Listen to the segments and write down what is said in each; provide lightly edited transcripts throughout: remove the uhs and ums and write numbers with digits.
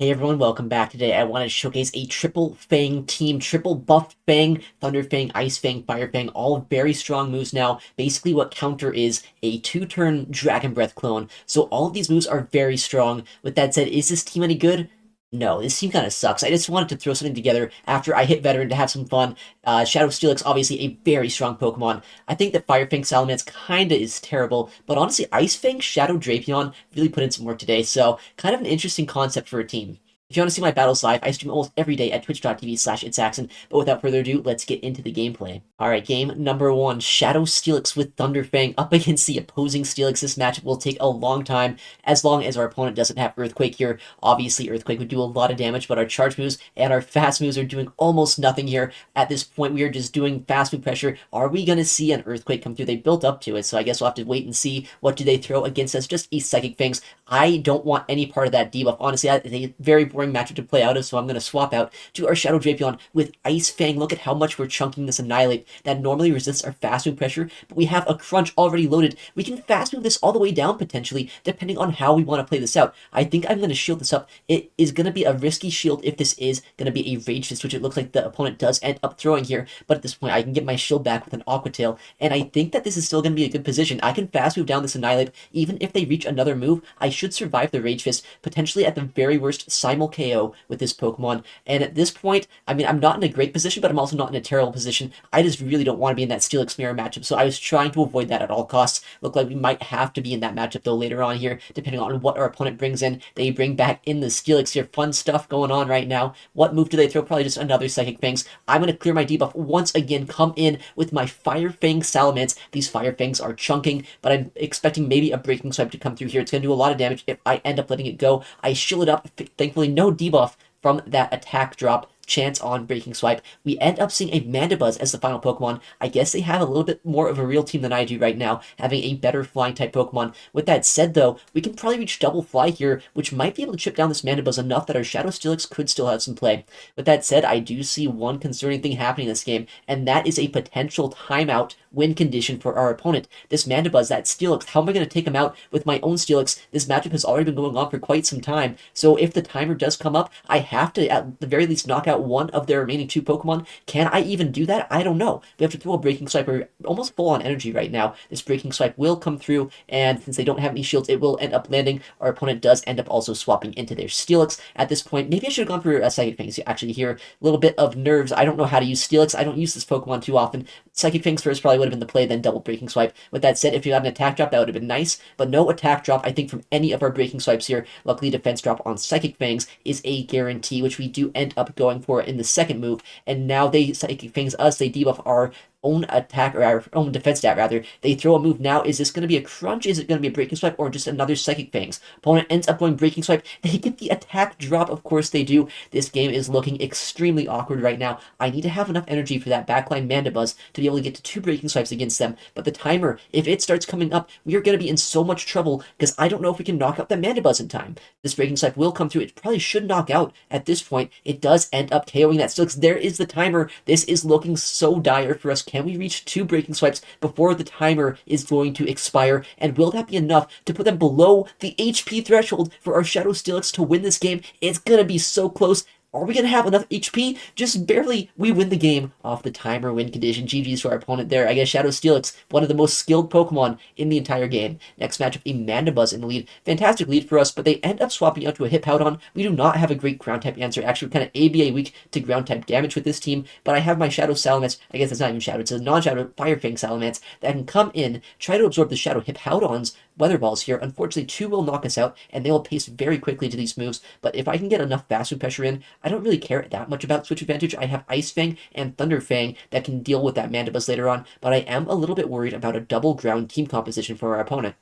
Hey everyone, welcome back. Today I want to showcase a triple Fang team, triple buffed Fang, Thunder Fang, Ice Fang, Fire Fang, all very strong moves now. Basically what counter is a 2-turn Dragon Breath clone. So all of these moves are very strong. With that said, is this team any good? No, this team kind of sucks. I just wanted to throw something together after I hit Veteran to have some fun. Shadow Steelix, obviously a very strong Pokemon. I think that Fire Fang Salamence kinda is terrible, but honestly, Ice Fang Shadow Drapion really put in some work today, so kind of an interesting concept for a team. If you want to see my battles live, I stream almost every day at twitch.tv/ItsAXN, but without further ado, let's get into the gameplay. Alright, game number 1, Shadow Steelix with Thunder Fang up against the opposing Steelix. This matchup will take a long time, as long as our opponent doesn't have Earthquake here. Obviously, Earthquake would do a lot of damage, but our charge moves and our fast moves are doing almost nothing here. At this point, we are just doing fast move pressure. Are we going to see an Earthquake come through? They built up to it, so I guess we'll have to wait and see what do they throw against us. Just a Psychic Fangs. I don't want any part of that debuff. Honestly, that is a very boring matchup to play out of, so I'm going to swap out to our Shadow Drapion with Ice Fang. Look at how much we're chunking this Annihilate that normally resists our fast move pressure, but we have a Crunch already loaded. We can fast move this all the way down potentially, depending on how we want to play this out. I think I'm going to shield this up. It is going to be a risky shield if this is going to be a Rage Fist, which it looks like the opponent does end up throwing here, but at this point I can get my shield back with an Aqua Tail, and I think that this is still going to be a good position. I can fast move down this Annihilate. Even if they reach another move, I should survive the Rage Fist, potentially at the very worst simul KO with this Pokemon. And at this point, I mean, I'm not in a great position, but I'm also not in a terrible position. I just really don't want to be in that Steelix Mirror matchup, so I was trying to avoid that at all costs. Look like we might have to be in that matchup though later on here, depending on what our opponent brings in. They bring back in the Steelix here. Fun stuff going on right now. What move do they throw? Probably just another Psychic Fangs. I'm going to clear my debuff once again, come in with my Fire Fang Salamence. These Fire Fangs are chunking, but I'm expecting maybe a Breaking Swipe to come through here. It's going to do a lot of damage if I end up letting it go. I shield it up. Thankfully, no debuff from that attack drop. Chance on Breaking Swipe. We end up seeing a Mandibuzz as the final Pokemon. I guess they have a little bit more of a real team than I do right now, having a better flying type Pokemon. With that said though, we can probably reach Double Fly here, which might be able to chip down this Mandibuzz enough that our Shadow Steelix could still have some play. With that said, I do see one concerning thing happening in this game, and that is a potential timeout win condition for our opponent. This Mandibuzz, that Steelix, how am I going to take him out with my own Steelix? This matchup has already been going on for quite some time, so if the timer does come up, I have to at the very least knock out one of their remaining 2 Pokemon. Can I even do that? I don't know. We have to throw a Breaking Swipe. We're almost full on energy right now. This Breaking Swipe will come through, and since they don't have any shields, it will end up landing. Our opponent does end up also swapping into their Steelix at this point. Maybe I should have gone for a Psychic Fangs actually here. A little bit of nerves. I don't know how to use Steelix. I don't use this Pokemon too often. Psychic Fangs first probably would have been the play, then double Breaking Swipe. With that said, if you had an attack drop, that would have been nice, but no attack drop, I think, from any of our Breaking Swipes here. Luckily, defense drop on Psychic Fangs is a guarantee, which we do end up going for in the second move, and now they Psychic Fangs us, they debuff our own attack, or our own defense stat rather. They throw a move now. Is this going to be a Crunch? Is it going to be a Breaking Swipe, or just another Psychic Fangs? Opponent ends up going Breaking Swipe. They get the attack drop. Of course they do. This game is looking extremely awkward right now. I need to have enough energy for that backline Mandibuzz to be able to get to 2 Breaking Swipes against them, but the timer, if it starts coming up, we are going to be in so much trouble because I don't know if we can knock out the Mandibuzz in time. This Breaking Swipe will come through. It probably should knock out at this point. It does end up KOing that Steelix. There is the timer. This is looking so dire for us. Can we reach 2 Breaking Swipes before the timer is going to expire? And will that be enough to put them below the HP threshold for our Shadow Steelix to win this game? It's going to be so close. Are we going to have enough HP? Just barely. We win the game off the timer win condition. GG's to our opponent there. I guess Shadow Steelix, one of the most skilled Pokemon in the entire game. Next matchup, a Mandibuzz in the lead. Fantastic lead for us, but they end up swapping out to a Hippowdon. We do not have a great ground-type answer. Actually, we're kind of ABA weak to ground-type damage with this team, but I have my Shadow Salamence. I guess it's not even Shadow. It's a non-Shadow Fire Fang Salamence that can come in, try to absorb the Shadow Hippowdon's Weather Balls here. Unfortunately, 2 will knock us out, and they will pace very quickly to these moves, but if I can get enough fast move pressure in, I don't really care that much about switch advantage. I have Ice Fang and Thunder Fang that can deal with that Mandibuzz later on, but I am a little bit worried about a double ground team composition for our opponent.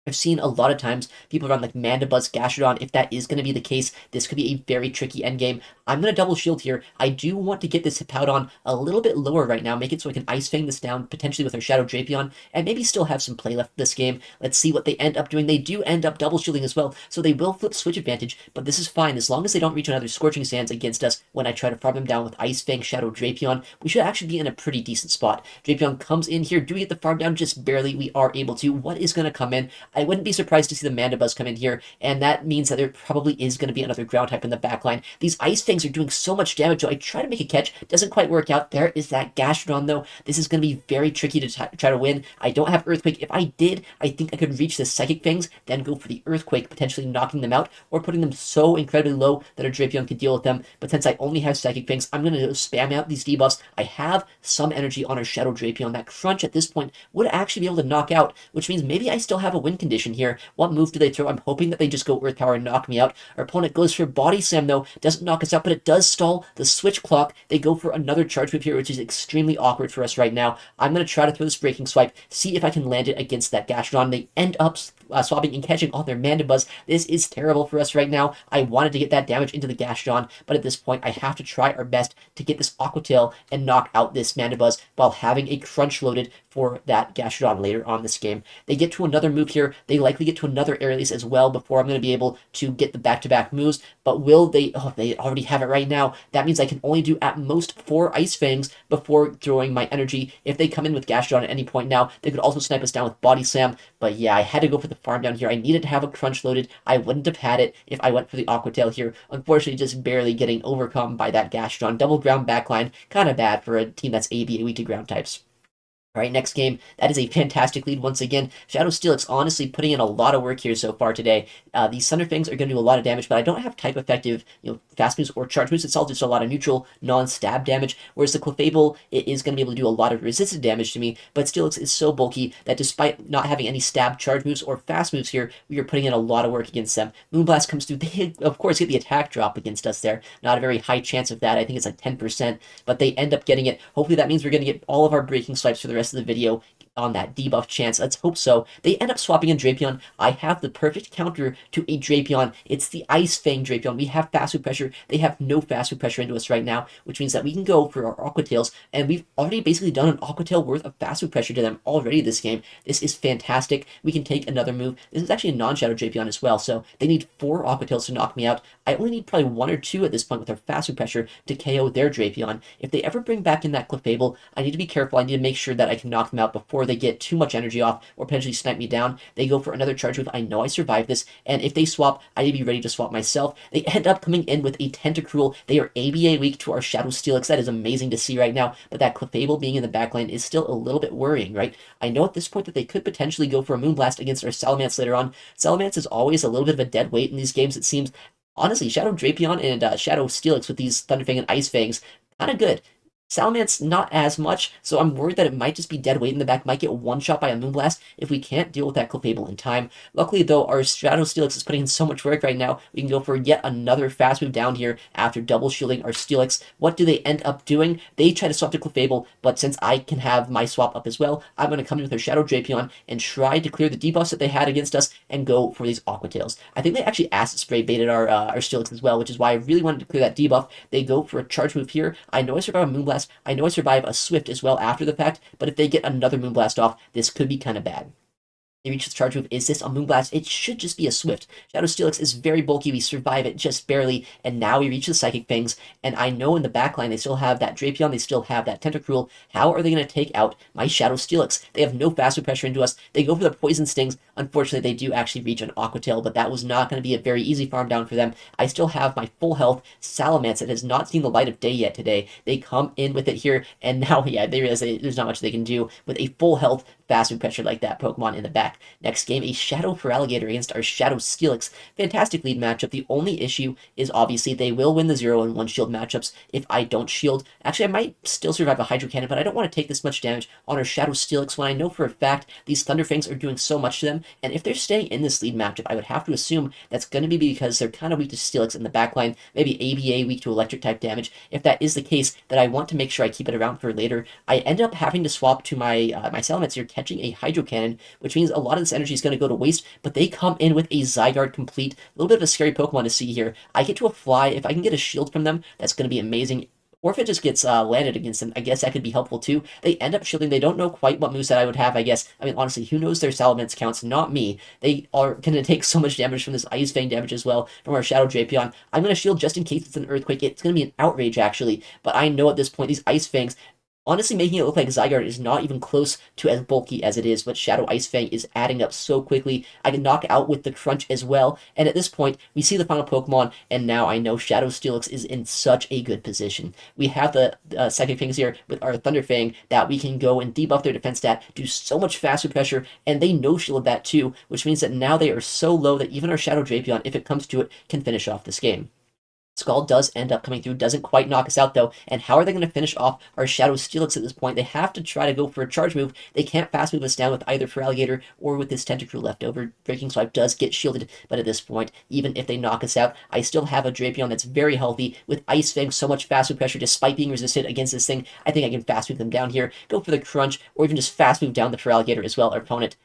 I've seen a lot of times people run like Mandibuzz, Gastrodon. If that is going to be the case, this could be a very tricky endgame. I'm going to double shield here. I do want to get this Hippowdon a little bit lower right now, make it so I can Ice Fang this down, potentially with our Shadow Drapion, and maybe still have some play left this game. Let's see what they end up doing. They do end up double shielding as well, so they will flip switch advantage, but this is fine. As long as they don't reach another Scorching Sands against us when I try to farm them down with Ice Fang, Shadow Drapion, we should actually be in a pretty decent spot. Drapion comes in here. Do we get the farm down? Just barely. We are able to. What is going to come in? I wouldn't be surprised to see the Mandibuzz come in here, and that means that there probably is going to be another ground type in the backline. These Ice Fangs are doing so much damage, so I try to make a catch, doesn't quite work out. There is that Gastrodon, though. This is going to be very tricky to try to win. I don't have Earthquake. If I did, I think I could reach the Psychic Fangs, then go for the Earthquake, potentially knocking them out, or putting them so incredibly low that a Drapion could deal with them. But since I only have Psychic Fangs, I'm going to spam out these debuffs. I have some energy on our Shadow Drapion. That Crunch at this point would actually be able to knock out, which means maybe I still have a win condition here. What move do they throw? I'm hoping that they just go Earth Power and knock me out. Our opponent goes for Body Slam, though. Doesn't knock us out, but it does stall the Switch Clock. They go for another charge move here, which is extremely awkward for us right now. I'm going to try to throw this Breaking Swipe, see if I can land it against that Gastrodon. They end up swapping and catching all their Mandibuzz. This is terrible for us right now. I wanted to get that damage into the Gastrodon, but at this point, I have to try our best to get this Aqua Tail and knock out this Mandibuzz while having a Crunch loaded for that Gastrodon later on this game. They get to another move here. They likely get to another air release as well before I'm going to be able to get the back-to-back moves, but will they? Oh, they already have it right now. That means I can only do at most 4 Ice Fangs before throwing my energy. If they come in with Gastrodon at any point now, they could also snipe us down with Body Slam, but yeah, I had to go for the farm down here. I needed to have a Crunch loaded. I wouldn't have had it if I went for the Aqua Tail here. Unfortunately, just barely getting overcome by that Gastrodon. Double ground backline, kind of bad for a team that's ABA weak to ground types. All right, next game. That is a fantastic lead once again. Shadow Steelix honestly putting in a lot of work here so far today. These Thunder Fangs are going to do a lot of damage, but I don't have type effective, fast moves or charge moves. It's all just a lot of neutral, non-stab damage, whereas the Clefable, it is going to be able to do a lot of resisted damage to me, but Steelix is so bulky that despite not having any stab charge moves or fast moves here, we are putting in a lot of work against them. Moonblast comes through. They, of course, get the attack drop against us there. Not a very high chance of that. I think it's like 10%, but they end up getting it. Hopefully that means we're going to get all of our Breaking Swipes for the rest of the video on that debuff chance. Let's hope so. They end up swapping in Drapion. I have the perfect counter to a Drapion. It's the Ice Fang Drapion. We have fast food pressure. They have no fast food pressure into us right now, which means that we can go for our Aqua Tails, and we've already basically done an Aqua Tail worth of fast food pressure to them already this game. This is fantastic. We can take another move. This is actually a non-Shadow Drapion as well, so they need 4 Aqua Tails to knock me out. I only need probably 1 or 2 at this point with our fast food pressure to KO their Drapion. If they ever bring back in that Clefable, I need to be careful. I need to make sure that I can knock them out before they get too much energy off or potentially snipe me down. They go for another charge move. I know I survived this, and if they swap, I need to be ready to swap myself. They end up coming in with a Tentacruel. They are ABA weak to our Shadow Steelix. That is amazing to see right now, but that Clefable being in the backline is still a little bit worrying, right? I know at this point that they could potentially go for a Moonblast against our Salamence later on. Salamence is always a little bit of a dead weight in these games, it seems. Honestly, Shadow Drapion and Shadow Steelix with these Thunderfang and Ice Fangs, kind of good. Salamence, not as much, so I'm worried that it might just be dead weight in the back, might get one-shot by a Moonblast if we can't deal with that Clefable in time. Luckily, though, our Shadow Steelix is putting in so much work right now, we can go for yet another fast move down here after double shielding our Steelix. What do they end up doing? They try to swap to Clefable, but since I can have my swap up as well, I'm going to come in with our Shadow Drapion and try to clear the debuffs that they had against us and go for these Aqua Tails. I think they actually Acid Spray baited our Steelix as well, which is why I really wanted to clear that debuff. They go for a charge move here. I know I survive a Moonblast. I know I survive a Swift as well after the fact, but if they get another Moonblast off, this could be kind of bad. They reach the charge move. Is this a Moonblast? It should just be a Swift. Shadow Steelix is very bulky. We survive it just barely, and now we reach the Psychic Fangs, and I know in the backline they still have that Drapion, they still have that Tentacruel. How are they going to take out my Shadow Steelix? They have no fast food pressure into us. They go for the Poison Stings. Unfortunately, they do actually reach an Aqua Tail, but that was not going to be a very easy farm down for them. I still have my full health Salamence that has not seen the light of day yet today. They come in with it here, and now, yeah, they realize there's not much they can do with a full health fast food pressure like that Pokemon in the back. Next game, a Shadow Feraligatr against our Shadow Steelix. Fantastic lead matchup. The only issue is obviously they will win the 0 and 1 shield matchups if I don't shield. Actually, I might still survive a Hydro Cannon, but I don't want to take this much damage on our Shadow Steelix when I know for a fact these Thunderfangs are doing so much to them, and if they're staying in this lead matchup, I would have to assume that's going to be because they're kind of weak to Steelix in the backline, maybe ABA weak to electric type damage. If that is the case, then I want to make sure I keep it around for later. I end up having to swap to my my Salamence here, catching a Hydro Cannon, which means a lot of this energy is going to go to waste, but they come in with a Zygarde complete. A little bit of a scary Pokemon to see here. I get to a fly. If I can get a shield from them, that's going to be amazing. Or if it just gets landed against them, I guess that could be helpful too. They end up shielding. They don't know quite what moveset I would have, I guess. I mean, honestly, who knows their Salamence counts? Not me. They are going to take so much damage from this Ice Fang damage as well from our Shadow Drapion. I'm going to shield just in case it's an Earthquake. It's going to be an Outrage, actually. But I know at this point, these Ice Fangs honestly making it look like Zygarde is not even close to as bulky as it is, but Shadow Ice Fang is adding up so quickly. I can knock out with the Crunch as well, and at this point, we see the final Pokemon, and now I know Shadow Steelix is in such a good position. We have the Psychic Fangs here with our Thunder Fang that we can go and debuff their defense stat, do so much faster pressure, and they no-shield that too, which means that now they are so low that even our Shadow Drapion, if it comes to it, can finish off this game. Skull does end up coming through, doesn't quite knock us out though, and how are they going to finish off our Shadow Steelix at this point? They have to try to go for a charge move. They can't fast move us down with either Feraligatr or with this Tentacruel left over. Breaking Swipe does get shielded, but at this point, even if they knock us out, I still have a Drapion that's very healthy, with Ice Fang so much fast move pressure despite being resisted against this thing. I think I can fast move them down here, go for the Crunch, or even just fast move down the Feraligatr as well. Our opponent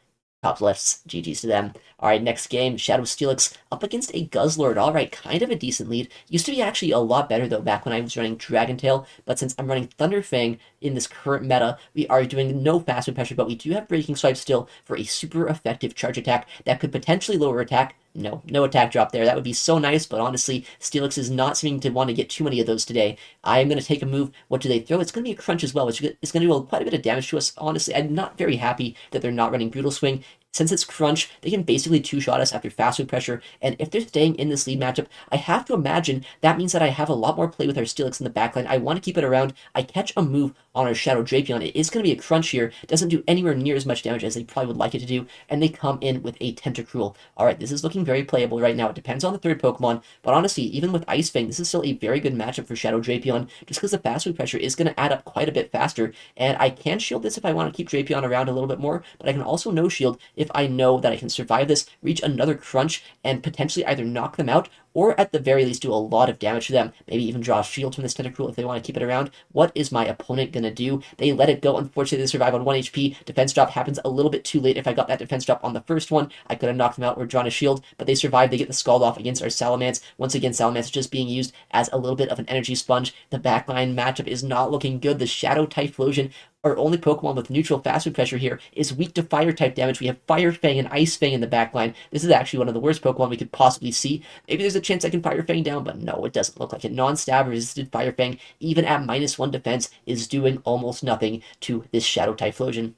top lefts, GG's to them. Alright, next game, Shadow Steelix up against a Guzzlord. Alright, kind of a decent lead. Used to be actually a lot better, though, back when I was running Dragon Tail, but since I'm running Thunder Fang in this current meta, we are doing no fast move pressure, but we do have Breaking Swipe still for a super effective charge attack that could potentially lower attack. No attack drop there. That would be so nice, but honestly, Steelix is not seeming to want to get too many of those today. I'm going to take a move. What do they throw? It's going to be a Crunch as well, which is going to do quite a bit of damage to us. Honestly, I'm not very happy that they're not running Brutal Swing. Since it's Crunch, they can basically two-shot us after fast move pressure, and if they're staying in this lead matchup, I have to imagine that means that I have a lot more play with our Steelix in the backline. I want to keep it around. I catch a move on our Shadow Drapion. It is going to be a Crunch here. It doesn't do anywhere near as much damage as they probably would like it to do, and they come in with a Tentacruel. Alright, this is looking very playable right now. It depends on the third Pokemon, but honestly, even with Ice Fang, this is still a very good matchup for Shadow Drapion, just because the fast move pressure is going to add up quite a bit faster, and I can shield this if I want to keep Drapion around a little bit more, but I can also no-shield if I know that I can survive this, reach another Crunch, and potentially either knock them out or at the very least do a lot of damage to them. Maybe even draw a shield from this Tentacruel if they want to keep it around. What is my opponent going to do? They let it go. Unfortunately, they survive on 1 HP. Defense drop happens a little bit too late. If I got that defense drop on the first one, I could have knocked them out or drawn a shield, but they survive. They get the Scald off against our Salamence. Once again, Salamence is just being used as a little bit of an energy sponge. The backline matchup is not looking good. The Shadow Typhlosion, our only Pokemon with neutral fast move pressure here, is weak to fire type damage. We have Fire Fang and Ice Fang in the backline. This is actually one of the worst Pokemon we could possibly see. Maybe there's a chance I can Fire Fang down, but no, it doesn't look like it. Non-stab resisted Fire Fang, even at -1 defense, is doing almost nothing to this Shadow Typhlosion.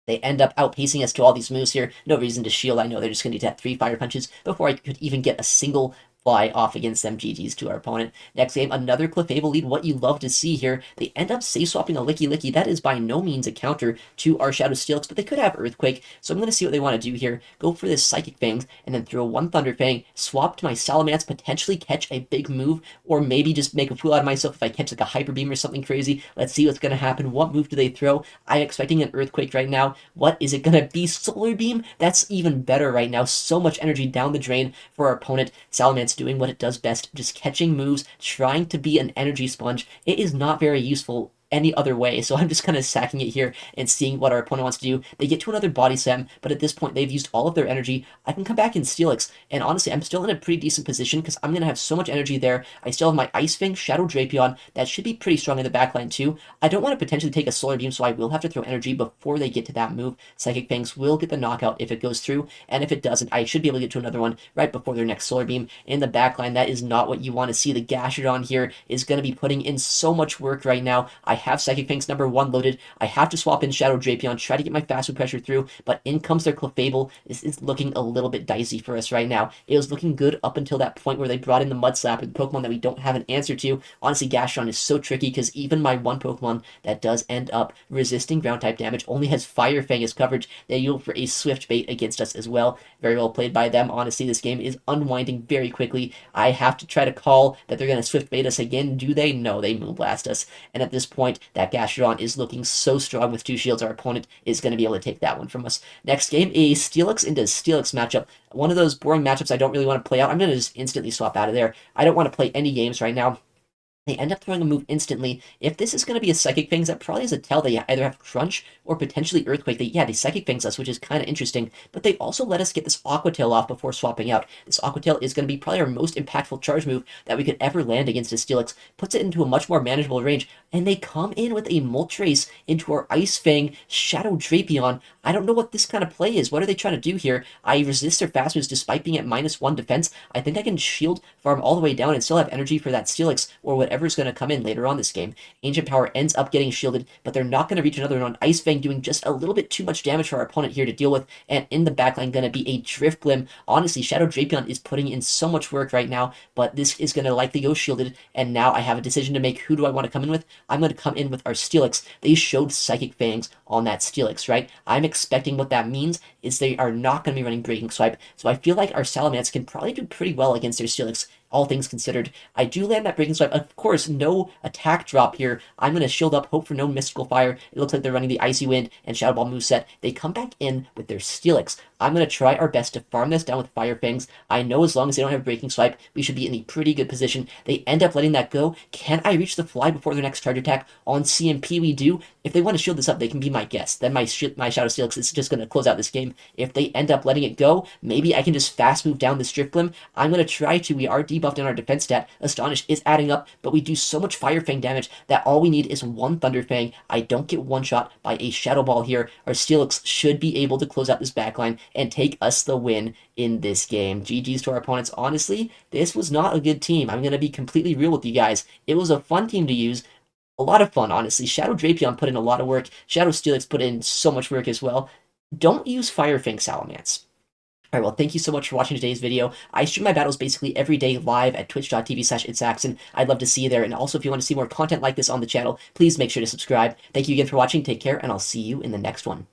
They end up outpacing us to all these moves here. No reason to shield. I know they're just going to get 3 Fire Punches before I could even get a single fly off against them. GG's to our opponent. Next game, another Clefable lead. What you love to see here. They end up safe swapping a Licky Licky. That is by no means a counter to our Shadow Steelix, but they could have Earthquake, so I'm going to see what they want to do here. Go for this Psychic Fangs, and then throw 1 Thunder Fang, swap to my Salamence, potentially catch a big move, or maybe just make a fool out of myself if I catch like a Hyper Beam or something crazy. Let's see what's going to happen. What move do they throw? I'm expecting an Earthquake right now. What is it going to be? Solar Beam? That's even better right now. So much energy down the drain for our opponent. Salamence doing what it does best, just catching moves, trying to be an energy sponge. It is not very useful any other way, so I'm just kind of sacking it here and seeing what our opponent wants to do. They get to another Body Slam, but at this point they've used all of their energy. I can come back in Steelix, and honestly I'm still in a pretty decent position because I'm going to have so much energy there. I still have my Ice Fang, Shadow Drapion, that should be pretty strong in the backline too. I don't want to potentially take a Solar Beam, so I will have to throw energy before they get to that move. Psychic Fangs will get the knockout if it goes through, and if it doesn't, I should be able to get to another one right before their next Solar Beam. In the backline, that is not what you want to see. The Gastrodon here is going to be putting in so much work right now. I have Psychic Fangs number 1 loaded. I have to swap in Shadow Drapion, try to get my fast move pressure through, but in comes their Clefable. This is looking a little bit dicey for us right now. It was looking good up until that point where they brought in the Mud Slap, the Pokemon that we don't have an answer to. Honestly, Gastrodon is so tricky because even my one Pokemon that does end up resisting ground type damage only has Fire Fang as coverage. They yield for a Swift Bait against us as well. Very well played by them. Honestly, this game is unwinding very quickly. I have to try to call that they're going to Swift Bait us again. Do they? No, they Moonblast us. And at this point, that Gastrodon is looking so strong with 2 shields. Our opponent is going to be able to take that one from us. Next game, a Steelix into Steelix matchup. One of those boring matchups I don't really want to play out. I'm going to just instantly swap out of there. I don't want to play any games right now. They end up throwing a move instantly. If this is going to be a Psychic Fangs, that probably is a tell they either have Crunch or potentially Earthquake. They Psychic Fangs us, which is kind of interesting, but they also let us get this Aqua Tail off before swapping out. This Aqua Tail is going to be probably our most impactful charge move that we could ever land against a Steelix. Puts it into a much more manageable range, and they come in with a Moltres into our Ice Fang Shadow Drapion. I don't know what this kind of play is. What are they trying to do here? I resist their fast moves despite being at -1 defense. I think I can shield farm all the way down and still have energy for that Steelix or whatever whoever's going to come in later on this game. Ancient Power ends up getting shielded, but they're not going to reach another one. Ice Fang doing just a little bit too much damage for our opponent here to deal with, and in the backline going to be a Drifblim. Honestly, Shadow Drapion is putting in so much work right now, but this is going to likely go shielded, and now I have a decision to make. Who do I want to come in with? I'm going to come in with our Steelix. They showed Psychic Fangs on that Steelix, right? I'm expecting what that means is they are not going to be running Breaking Swipe, so I feel like our Salamence can probably do pretty well against their Steelix, all things considered. I do land that Breaking Swipe. Of course, no attack drop here. I'm going to shield up, hope for no Mystical Fire. It looks like they're running the Icy Wind and Shadow Ball moveset. They come back in with their Steelix. I'm going to try our best to farm this down with Fire Fangs. I know as long as they don't have Breaking Swipe, we should be in a pretty good position. They end up letting that go. Can I reach the fly before their next charge attack? On CMP, we do. If they want to shield this up, they can be my guest. Then my Shadow Steelix is just going to close out this game. If they end up letting it go, maybe I can just fast move down this Drifblim. I'm going to try to. We are debuffed in our defense stat. Astonish is adding up, but we do so much Fire Fang damage that all we need is one Thunder Fang. I don't get one shot by a Shadow Ball here. Our Steelix should be able to close out this backline and take us the win in this game. GG's to our opponents. Honestly, this was not a good team. I'm going to be completely real with you guys. It was a fun team to use. A lot of fun, honestly. Shadow Drapion put in a lot of work. Shadow Steelix put in so much work as well. Don't use Fire Fang Salamence. Alright, well, thank you so much for watching today's video. I stream my battles basically every day live at twitch.tv/ItsAXN. I'd love to see you there, and also if you want to see more content like this on the channel, please make sure to subscribe. Thank you again for watching, take care, and I'll see you in the next one.